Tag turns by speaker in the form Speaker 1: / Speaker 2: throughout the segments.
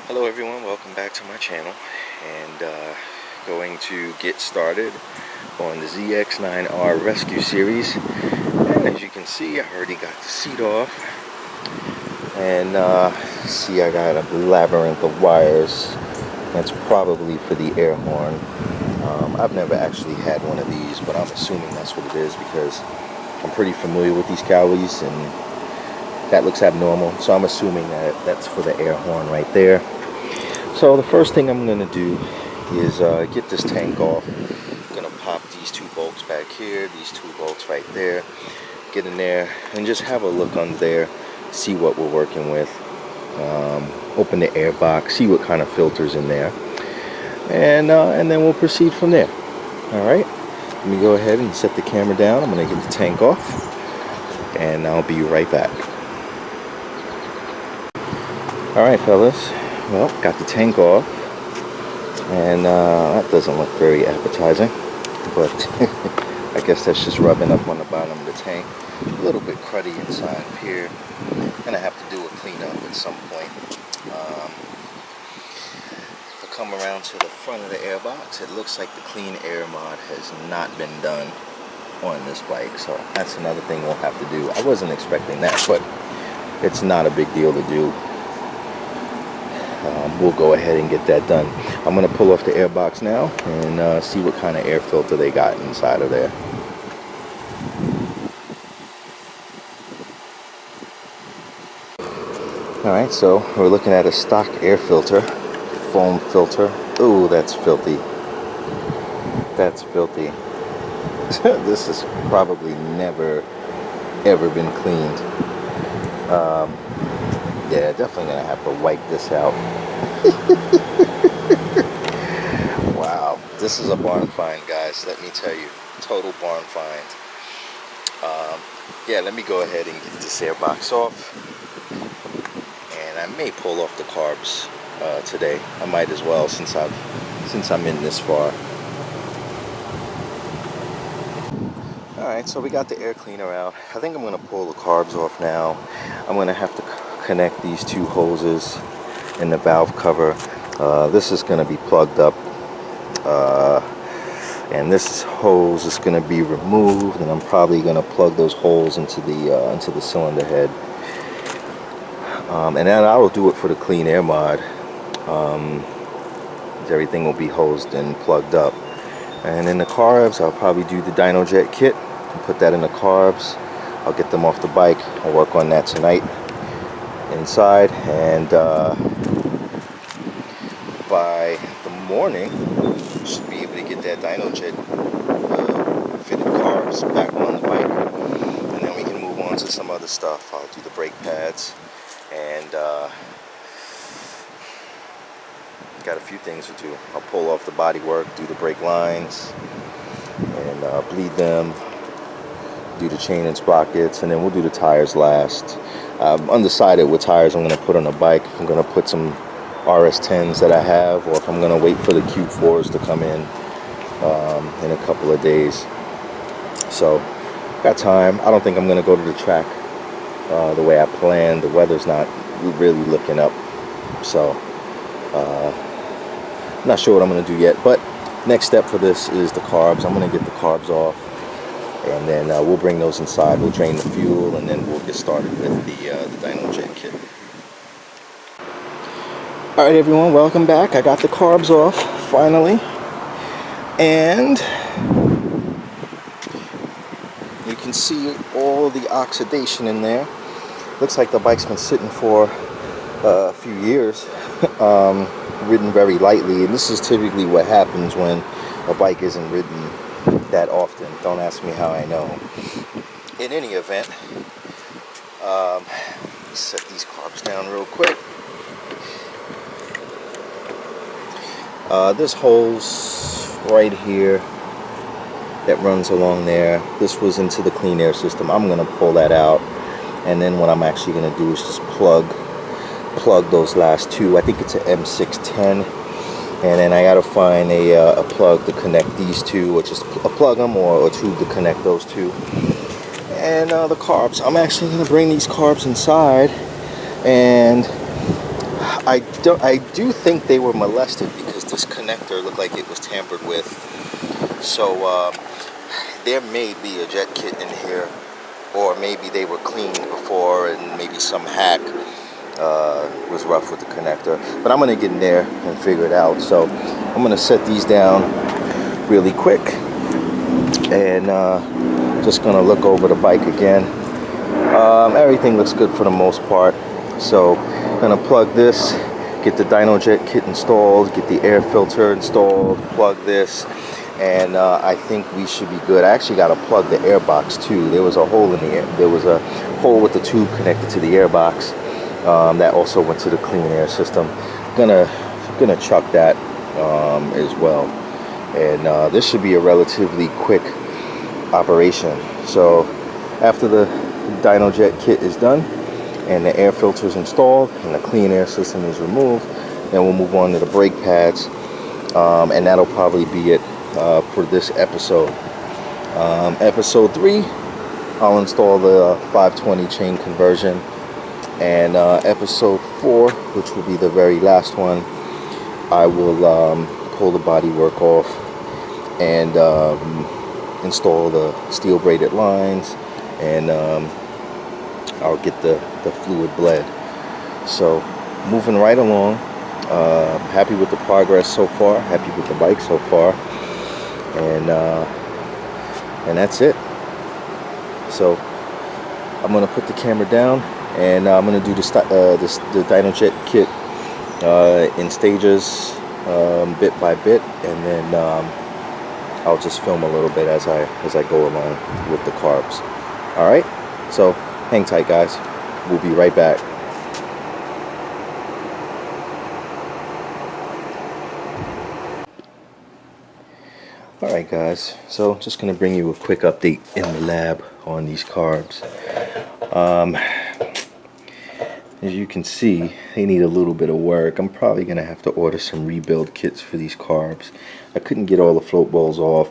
Speaker 1: Hello everyone, welcome back to my channel, and going to get started on the ZX9R Rescue Series. And as you can see, I already got the seat off, and see, I got a labyrinth of wires. That's probably for the air horn. I've never actually had one of these, but I'm assuming that's what it is because I'm pretty familiar with these KLEEs, and that looks abnormal, so I'm assuming that that's for the air horn right there. So the first thing I'm going to do is get this tank off. I'm going to pop these two bolts back here, these two bolts right there, get in there and just have a look under there, see what we're working with. Open the air box, see what kind of filters in there, and then we'll proceed from there. Alright, let me go ahead and set the camera down. I'm going to get the tank off, and I'll be right back. Alright fellas, well, got the tank off, and that doesn't look very appetizing, but I guess that's just rubbing up on the bottom of the tank. A little bit cruddy inside here. Gonna have to do a cleanup at some point. If I come around to the front of the air box, it looks like the KLEEN Air mod has not been done on this bike, so that's another thing we'll have to do. I wasn't expecting that, but it's not a big deal to do. We'll go ahead and get that done. I'm going to pull off the air box now and see what kind of air filter they got inside of there. Alright, so we're looking at a stock air filter, foam filter. Ooh, that's filthy. That's filthy. This has probably never ever been cleaned. Yeah, definitely gonna have to wipe this out. Wow, this is a barn find, guys. Let me tell you, total barn find. Yeah, let me go ahead and get this air box off, and I may pull off the carbs today. I might as well, since I'm in this far. All right, so we got the air cleaner out. I think I'm gonna pull the carbs off now. I'm gonna have to connect these two hoses in the valve cover. This is going to be plugged up, and this hose is going to be removed, and I'm probably going to plug those holes into the cylinder head, and then I will do it for the KLEEN Air mod. Everything will be hosed and plugged up, and in the carbs I'll probably do the Dynojet kit and put that in the carbs. I'll get them off the bike. I'll work on that tonight inside, and by the morning should be able to get that Dynojet fitted carbs back on the bike, and then we can move on to some other stuff. I'll do the brake pads, and got a few things to do. I'll pull off the body work, do the brake lines, and bleed them, do the chain and sprockets, and then we'll do the tires last. I'm undecided what tires I'm going to put on the bike. If I'm going to put some RS10s that I have, or if I'm going to wait for the Q4s to come in a couple of days. So, got time. I don't think I'm going to go to the track the way I planned. The weather's not really looking up, so I'm not sure what I'm going to do yet. But next step for this is the carbs. I'm going to get the carbs off, and then we'll bring those inside. We'll drain the fuel, and then we'll get started with the Dynojet kit. Alright everyone, welcome back. I got the carbs off, finally. And you can see all the oxidation in there. Looks like the bike's been sitting for a few years, ridden very lightly. And this is typically what happens when a bike isn't ridden that often. Don't ask me how I know. In any event, set these carbs down real quick. This hose right here that runs along there, this was into the KLEEN Air system. I'm going to pull that out, and then what I'm actually going to do is just plug those last two. I think it's an M610. And then I gotta find a plug to connect these two, or just plug them, or a tube to connect those two. And the carbs, I'm actually gonna bring these carbs inside, and I do think they were molested because this connector looked like it was tampered with. So there may be a jet kit in here, or maybe they were cleaned before and maybe some hack was rough with the connector. But I'm gonna get in there and figure it out. So I'm gonna set these down really quick and just gonna look over the bike again. Everything looks good for the most part. So I'm gonna plug this, get the Dynojet kit installed, get the air filter installed, plug this, and I think we should be good. I actually got to plug the air box too. There was a hole in the air. There was a hole with the tube connected to the air box that also went to the KLEEN Air system. Gonna chuck that as well, and this should be a relatively quick operation. So after the Dynojet kit is done and the air filter is installed and the KLEEN Air system is removed, then we'll move on to the brake pads, and that'll probably be it for this episode. Episode 3, I'll install the 520 chain conversion, and episode 4, which will be the very last one, I will pull the bodywork off and install the steel braided lines, and I'll get the fluid bled. So moving right along. Happy with the progress so far, happy with the bike so far, and that's it. So I'm gonna put the camera down, and I'm gonna do the Dynojet kit in stages, bit by bit, and then I'll just film a little bit as I go along with the carbs. All right, so hang tight, guys. We'll be right back. Alright guys, so just going to bring you a quick update in the lab on these carbs. As you can see, they need a little bit of work. I'm probably going to have to order some rebuild kits for these carbs. I couldn't get all the float balls off.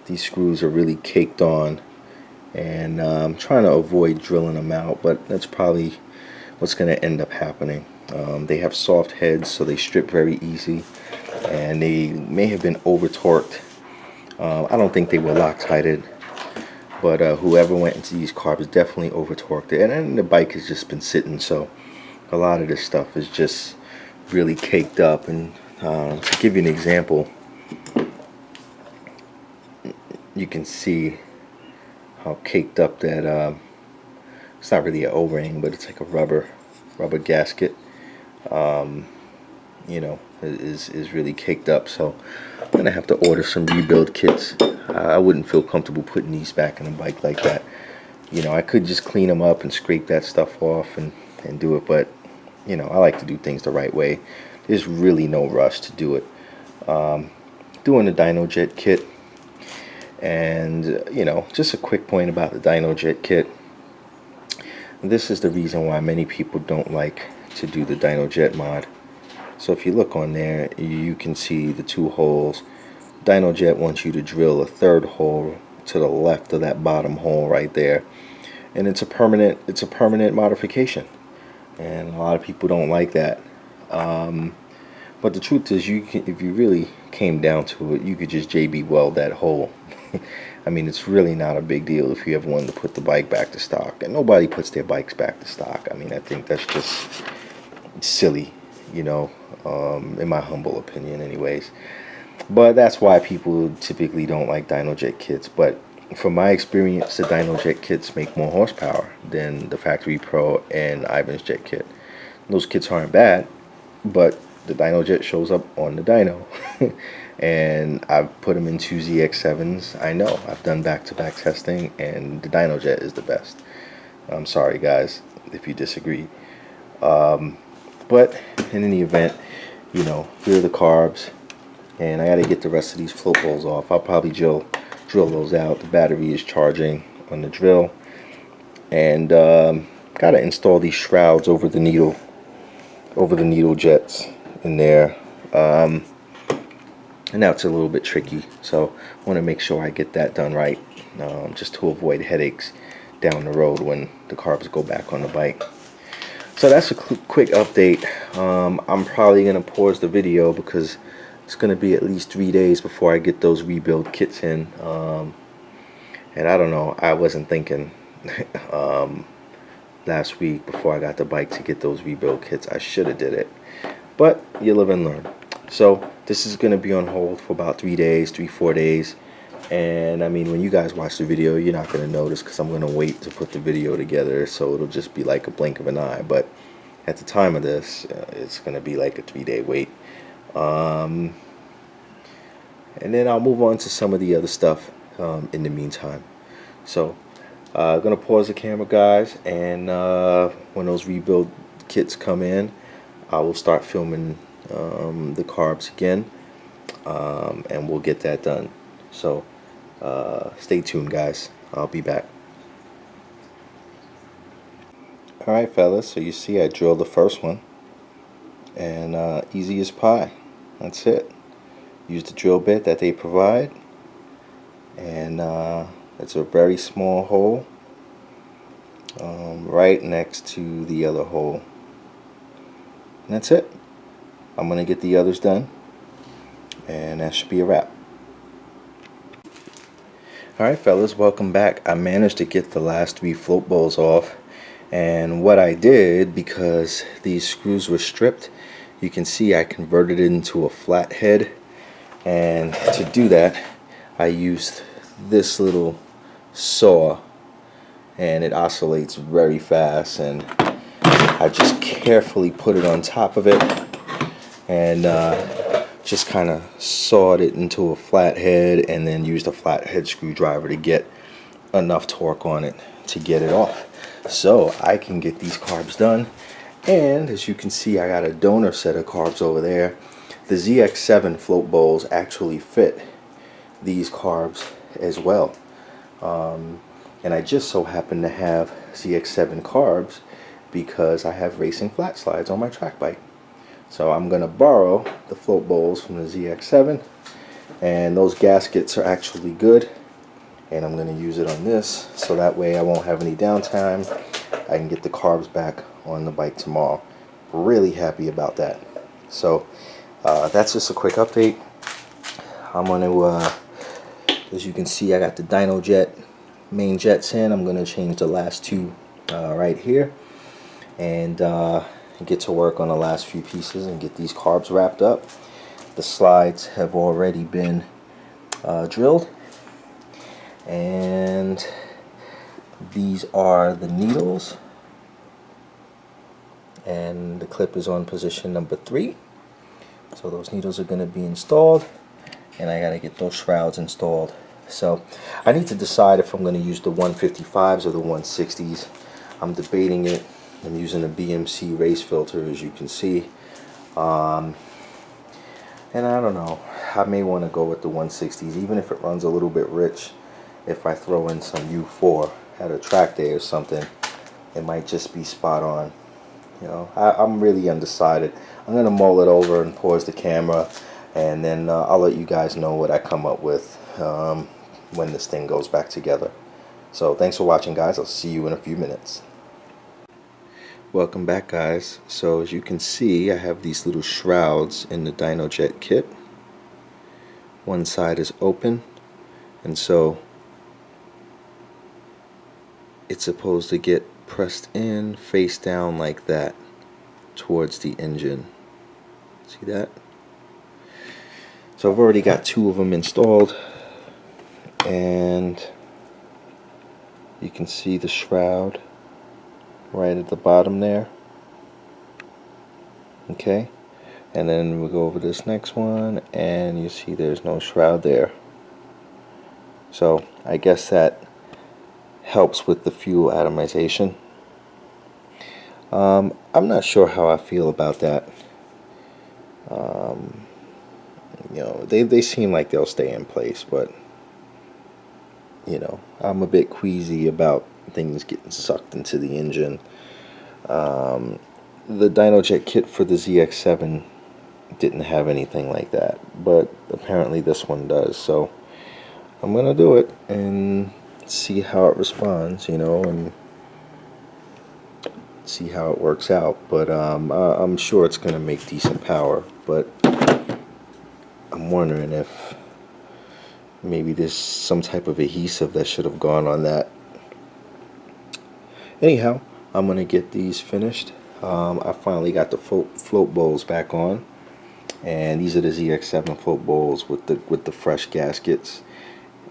Speaker 1: These screws are really caked on, and I'm trying to avoid drilling them out, but that's probably what's going to end up happening. They have soft heads, so they strip very easy, and they may have been over torqued. I don't think they were Loctited, but whoever went into these carbs definitely over torqued it, and then the bike has just been sitting, so a lot of this stuff is just really caked up. And to give you an example, you can see how caked up that it's not really an O-ring, but it's like a rubber gasket, you know, is really caked up. So I'm gonna have to order some rebuild kits. I wouldn't feel comfortable putting these back in a bike like that. You know, I could just clean them up and scrape that stuff off and do it, but you know, I like to do things the right way. There's really no rush to do it. Doing the Dynojet kit, and you know, just a quick point about the Dynojet kit. This is the reason why many people don't like to do the Dynojet mod. So if you look on there, you can see the 2 holes. Dynojet wants you to drill a 3rd hole to the left of that bottom hole right there, and it's a permanent modification, and a lot of people don't like that. But the truth is, if you really came down to it, you could just JB weld that hole. I mean, it's really not a big deal if you ever wanted to put the bike back to stock, and nobody puts their bikes back to stock. I mean, I think that's just silly, you know, in my humble opinion anyways. But that's why people typically don't like Dynojet kits. But from my experience, the Dynojet kits make more horsepower than the Factory Pro and Ivan's Jet kit. Those kits aren't bad, but the Dynojet shows up on the dyno. And I've put them in 2 ZX7s. I know, I've done back-to-back testing, and the Dynojet is the best. I'm sorry guys if you disagree. But in any event, you know, here are the carbs, and I got to get the rest of these float balls off. I'll probably drill those out. The battery is charging on the drill, and got to install these shrouds over the needle jets in there. And now it's a little bit tricky, so I want to make sure I get that done right, just to avoid headaches down the road when the carbs go back on the bike. So that's a quick update. I'm probably gonna pause the video because it's gonna be at least 3 days before I get those rebuild kits in. And I don't know, I wasn't thinking last week before I got the bike to get those rebuild kits. I should have did it, but you live and learn. So this is going to be on hold for about 3 days, 4 days. And I mean, when you guys watch the video, you're not going to notice because I'm going to wait to put the video together, so it'll just be like a blink of an eye. But at the time of this, it's going to be like a 3-day wait. And then I'll move on to some of the other stuff in the meantime. So I'm going to pause the camera, guys, and when those rebuild kits come in, I will start filming the carbs again, and we'll get that done. So stay tuned, guys. I'll be back. Alright, fellas, so you see I drilled the first one, and easy as pie. That's it. Use the drill bit that they provide, and it's a very small hole right next to the other hole. And that's it. I'm going to get the others done, and that should be a wrap. Alright, fellas, welcome back. I managed to get the last 3 float bowls off, and what I did, because these screws were stripped, you can see I converted it into a flat head. And to do that, I used this little saw, and it oscillates very fast, and I just carefully put it on top of it and just kind of sawed it into a flathead, and then used a flathead screwdriver to get enough torque on it to get it off, so I can get these carbs done. And as you can see, I got a donor set of carbs over there. The ZX7 float bowls actually fit these carbs as well. And I just so happen to have ZX7 carbs because I have racing flat slides on my track bike. So I'm going to borrow the float bowls from the ZX7, and those gaskets are actually good, and I'm going to use it on this so that way I won't have any downtime. I can get the carbs back on the bike tomorrow. Really happy about that. So that's just a quick update. I'm going to, as you can see, I got the Dynojet main jets in. I'm going to change the last 2 right here, and get to work on the last few pieces and get these carbs wrapped up. The slides have already been drilled, and these are the needles, and the clip is on position number 3. So those needles are going to be installed, and I got to get those shrouds installed. So I need to decide if I'm going to use the 155s or the 160s. I'm debating it. I'm using a BMC Race filter, as you can see, and I don't know, I may want to go with the 160s, even if it runs a little bit rich. If I throw in some U4 at a track day or something, it might just be spot on. You know, I'm really undecided. I'm going to mull it over and pause the camera, and then I'll let you guys know what I come up with when this thing goes back together. So thanks for watching, guys. I'll see you in a few minutes. Welcome back, guys. So as you can see, I have these little shrouds in the Dynojet kit. One side is open, and so it's supposed to get pressed in face down like that towards the engine. See that? So I've already got 2 of them installed, and you can see the shroud right at the bottom there. Okay, and then we'll go over this next one, and you see there's no shroud there. So I guess that helps with the fuel atomization. I'm not sure how I feel about that. You know, they seem like they'll stay in place, but you know, I'm a bit queasy about things getting sucked into the engine. The Dynojet kit for the ZX7 didn't have anything like that, but apparently this one does, so I'm gonna do it and see how it responds, you know, and see how it works out. But I'm sure it's going to make decent power. But I'm wondering if maybe there's some type of adhesive that should have gone on that. Anyhow, I'm going to get these finished. I finally got the float bowls back on. And these are the ZX7 float bowls with the fresh gaskets.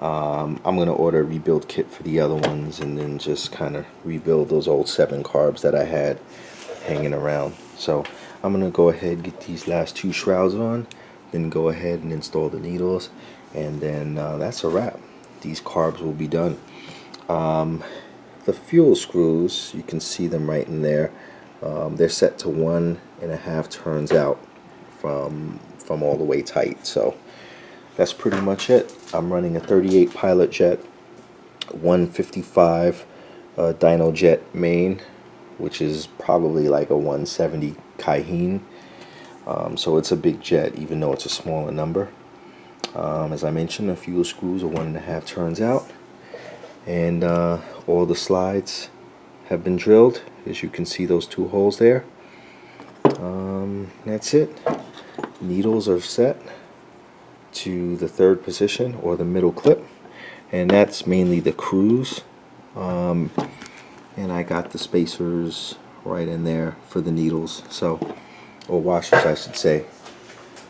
Speaker 1: I'm going to order a rebuild kit for the other ones and then just kind of rebuild those old 7 carbs that I had hanging around. So I'm going to go ahead and get these last 2 shrouds on, then go ahead and install the needles, and then that's a wrap. These carbs will be done. The fuel screws, you can see them right in there. They're set to 1.5 turns out from all the way tight. So that's pretty much it. I'm running a 38 Pilot Jet 155 Dynojet main, which is probably like a 170 KLEEN. So it's a big jet, even though it's a smaller number. As I mentioned, the fuel screws are 1.5 turns out, and all the slides have been drilled. As you can see, those 2 holes there. That's it. Needles are set to the 3rd position, or the middle clip, and that's mainly the cruise. And I got the spacers right in there for the needles, so, or washers I should say,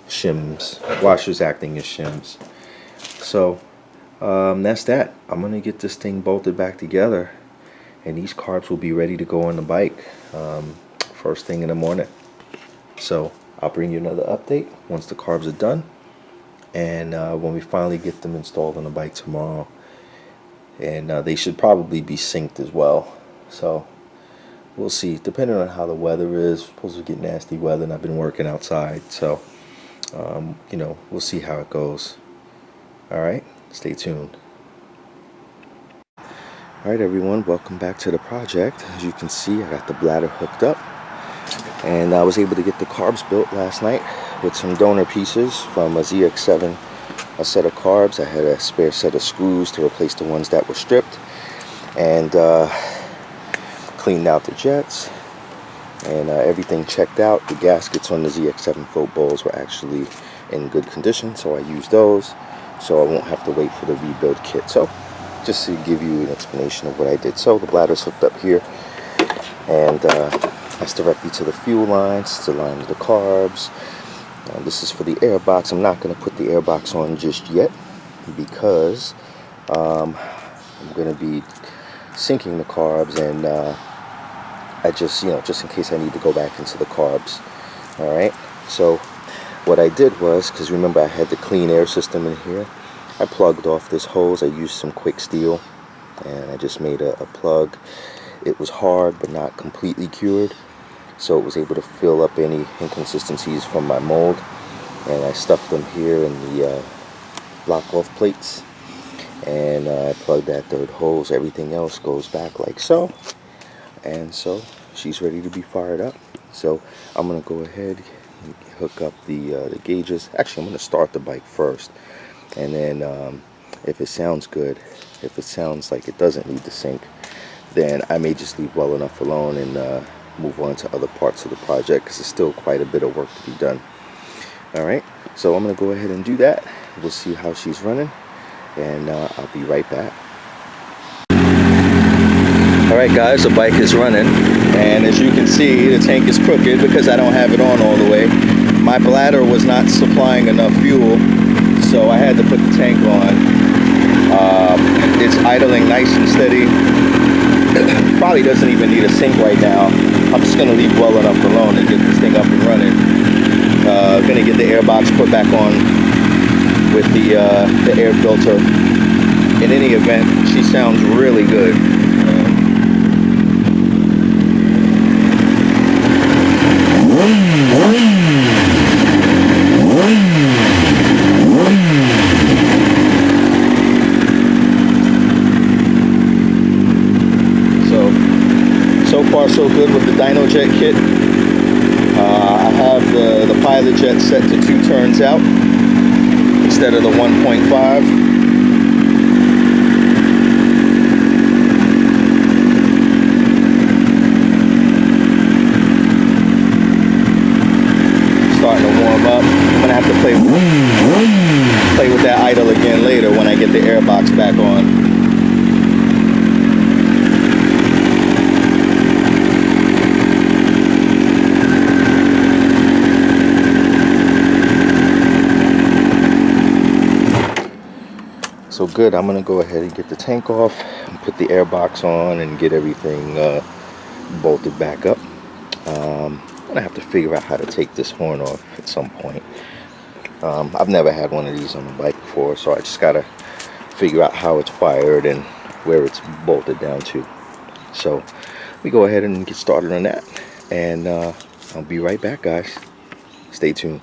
Speaker 1: shims, washers acting as shims. So that's that. I'm gonna get this thing bolted back together, and these carbs will be ready to go on the bike first thing in the morning. So I'll bring you another update once the carbs are done, and when we finally get them installed on the bike tomorrow. And they should probably be synced as well. So we'll see, depending on how the weather is. We're supposed to get nasty weather, and I've been working outside, so you know, we'll see how it goes. Alright, stay tuned. Alright everyone, welcome back to the project. As you can see, I got the bladder hooked up, and I was able to get the carbs built last night with some donor pieces from a ZX7, a set of carbs. I had a spare set of screws to replace the ones that were stripped, and cleaned out the jets, and everything checked out. The gaskets on the ZX7 float bowls were actually in good condition, so I used those, so I won't have to wait for the rebuild kit. So just to give you an explanation of what I did. So the bladder's hooked up here, and that's directly to the fuel lines, to line the carbs. This is for the air box. I'm not going to put the air box on just yet, because I'm going to be sinking the carbs, and I just, you know, just in case I need to go back into the carbs. Alright, so what I did was, because remember I had the KLEEN Air system in here, I plugged off this hose. I used some quick steel, and I just made a plug. It was hard but not completely cured, so it was able to fill up any inconsistencies from my mold, and I stuffed them here in the block off plates, and I plugged that 3rd hose. Everything else goes back like so, and so she's ready to be fired up. So I'm gonna go ahead and hook up the gauges. Actually, I'm gonna start the bike first, and then if it sounds good, if it sounds like it doesn't need to sync, then I may just leave well enough alone and move on to other parts of the project, because there's still quite a bit of work to be done. Alright, so I'm going to go ahead and do that. We'll see how she's running, and I'll be right back. Alright guys, the bike is running, and as you can see, the tank is crooked because I don't have it on all the way. My bladder was not supplying enough fuel, so I had to put the tank on. It's idling nice and steady. Probably doesn't even need a sync right now. I'm just going to leave well enough alone and get this thing up and running. Going to get the air box put back on with the air filter. In any event, she sounds really good. So far so good with the Dynojet kit. I have the Pilot Jet set to 2 turns out instead of the 1.5. so good. I'm gonna go ahead and get the tank off and put the air box on and get everything bolted back up. I'm gonna have to figure out how to take this horn off at some point. I've never had one of these on the bike before, so I just gotta figure out how it's wired and where it's bolted down to. So we go ahead and get started on that, and I'll be right back, guys. Stay tuned.